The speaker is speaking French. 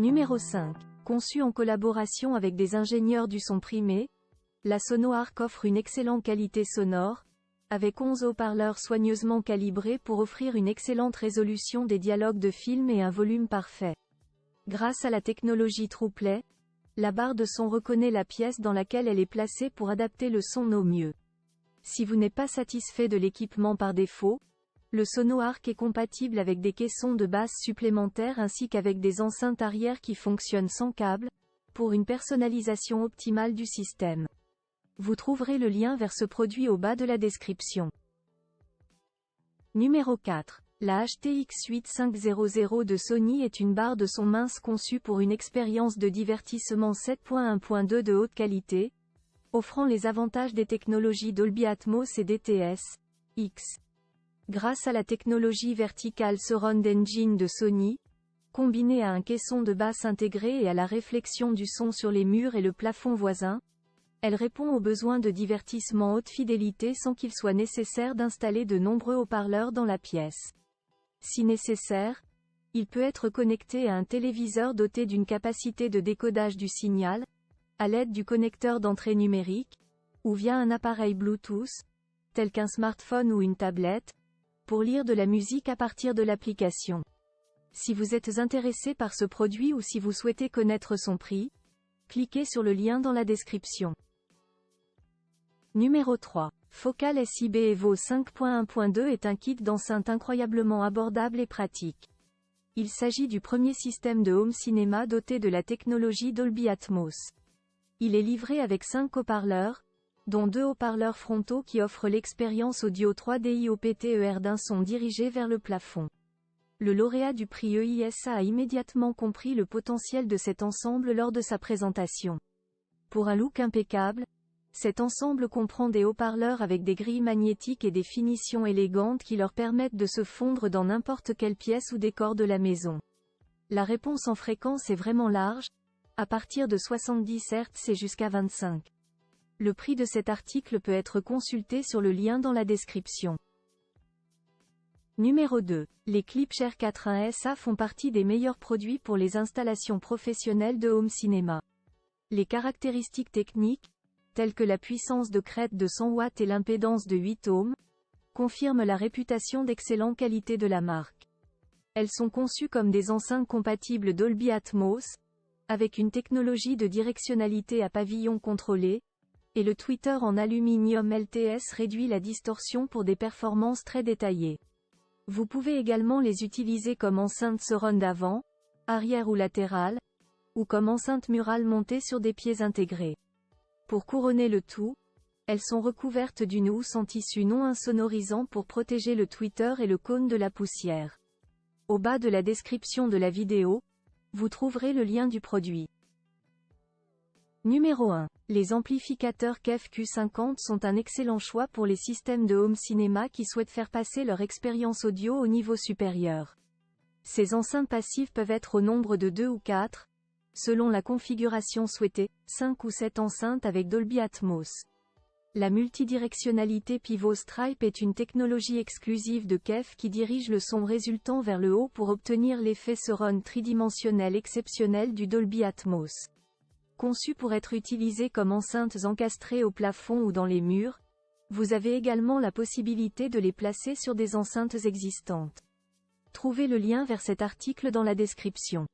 Numéro 5. Conçue en collaboration avec des ingénieurs du son primé, la SonoArc offre une excellente qualité sonore, avec 11 haut-parleurs soigneusement calibrés pour offrir une excellente résolution des dialogues de film et un volume parfait. Grâce à la technologie TruePlay, la barre de son reconnaît la pièce dans laquelle elle est placée pour adapter le son au mieux. Si vous n'êtes pas satisfait de l'équipement par défaut, le SonoArc est compatible avec des caissons de basse supplémentaires ainsi qu'avec des enceintes arrière qui fonctionnent sans câble, pour une personnalisation optimale du système. Vous trouverez le lien vers ce produit au bas de la description. Numéro 4. La HTX 8500 de Sony est une barre de son mince conçue pour une expérience de divertissement 7.1.2 de haute qualité, offrant les avantages des technologies Dolby Atmos et DTS X. Grâce à la technologie Vertical Surround Engine de Sony, combinée à un caisson de basse intégré et à la réflexion du son sur les murs et le plafond voisin, elle répond aux besoins de divertissement haute fidélité sans qu'il soit nécessaire d'installer de nombreux haut-parleurs dans la pièce. Si nécessaire, il peut être connecté à un téléviseur doté d'une capacité de décodage du signal, à l'aide du connecteur d'entrée numérique, ou via un appareil Bluetooth, tel qu'un smartphone ou une tablette, pour lire de la musique à partir de l'application. Si vous êtes intéressé par ce produit ou si vous souhaitez connaître son prix, cliquez sur le lien dans la description. Numéro 3. Focal SIB Evo 5.1.2 est un kit d'enceinte incroyablement abordable et pratique. Il s'agit du premier système de home cinéma doté de la technologie Dolby Atmos. Il est livré avec 5 haut-parleurs, dont 2 haut-parleurs frontaux qui offrent l'expérience audio 3D IOPTER d'un son dirigé vers le plafond. Le lauréat du prix EISA a immédiatement compris le potentiel de cet ensemble lors de sa présentation. Pour un look impeccable, cet ensemble comprend des haut-parleurs avec des grilles magnétiques et des finitions élégantes qui leur permettent de se fondre dans n'importe quelle pièce ou décor de la maison. La réponse en fréquence est vraiment large, à partir de 70 Hz et jusqu'à 25. Le prix de cet article peut être consulté sur le lien dans la description. Numéro 2. Les Klipschere 4.1 SA font partie des meilleurs produits pour les installations professionnelles de home cinéma. Les caractéristiques techniques, telles que la puissance de crête de 100 watts et l'impédance de 8 ohms, confirment la réputation d'excellente qualité de la marque. Elles sont conçues comme des enceintes compatibles Dolby Atmos, avec une technologie de directionnalité à pavillon contrôlé, et le tweeter en aluminium LTS réduit la distorsion pour des performances très détaillées. Vous pouvez également les utiliser comme enceinte surround avant, arrière ou latérale, ou comme enceinte murale montée sur des pieds intégrés. Pour couronner le tout, elles sont recouvertes d'une housse en tissu non insonorisant pour protéger le tweeter et le cône de la poussière. Au bas de la description de la vidéo, vous trouverez le lien du produit. Numéro 1. Les amplificateurs KEF Q50 sont un excellent choix pour les systèmes de home cinéma qui souhaitent faire passer leur expérience audio au niveau supérieur. Ces enceintes passives peuvent être au nombre de 2 ou 4, selon la configuration souhaitée, 5 ou 7 enceintes avec Dolby Atmos. La multidirectionnalité Pivot Stripe est une technologie exclusive de KEF qui dirige le son résultant vers le haut pour obtenir l'effet surround tridimensionnel exceptionnel du Dolby Atmos. Conçu pour être utilisé comme enceintes encastrées au plafond ou dans les murs, vous avez également la possibilité de les placer sur des enceintes existantes. Trouvez le lien vers cet article dans la description.